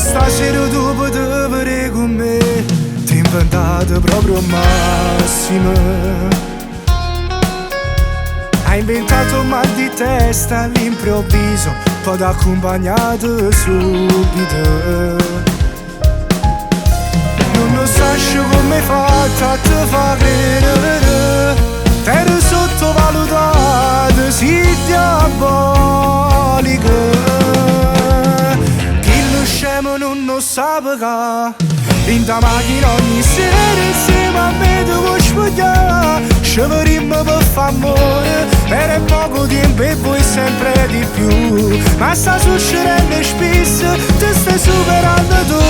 Stasera tu potevi vedere con me, ti inventate proprio al massimo. Hai inventato un mal di testa all'improvviso, poi ti accompagnato subito. Non sai come hai fatto a te fa credere, t'eri sottovalutato, sì diabolica. Chi lo scemo non lo sa pagare, in da macchina ogni sera insieme a me ti vuoi spogliare. Sceverimmo per far amore, per poco tempo e poi sempre di più. Ma sta succedendo spesso, ti stai superando tu.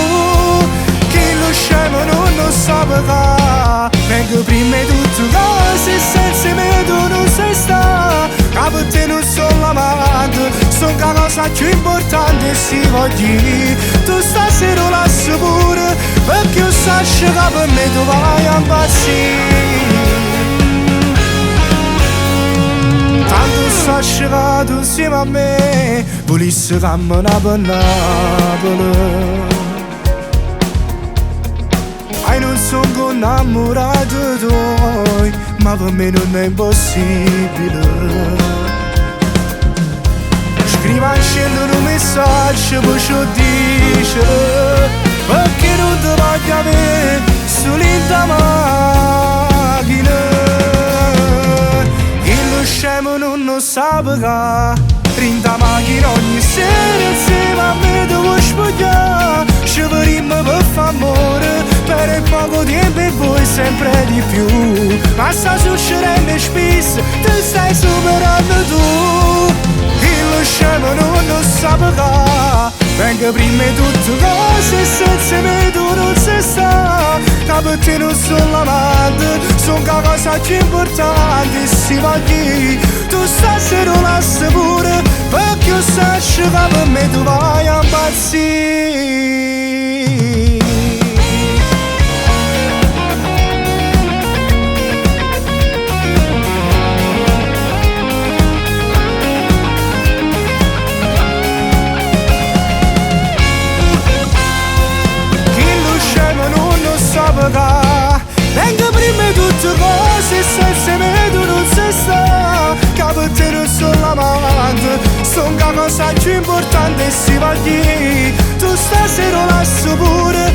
Chi lo scemo non lo sa pagare, vengo prima di tutte cose, senza me tu non sei sta. Che per te non sono l'amante, sono la cosa più importante si voglio. Tu stasera lasci pure, perché io sai che per me tu vai a impazzire. Tanto sta scegato insieme a me, volesse camminare per Napoli. Non sono innamorato tuoi, ma per me non è impossibile. Scrivi in cielo un messaggio, poi ci dice, perché non ti voglio avere solo in da macchina. Che lo scemo non lo sa pagare, in da macchina ogni sera insieme a me ti vuoi spogliare. Sceverimmo per far amore, per poco tempo e poi sempre di più. Ma sta succedendo spesso, ti stai superando tu. Chi lo scemo non lo sa pagare, vengo prima di tutte cose, senza me tu non sei sta. Che per te non sono l'amante, sono la cosa più importante si voglio. Tu stasera lasci pure, perché io sai che per me tu vai a impazzire. Vengo prima di tutte cose, senza me tu non sei sta. Che per te non sono l'amante, sono la cosa più importante si voglio. Tu stasera lasci pure,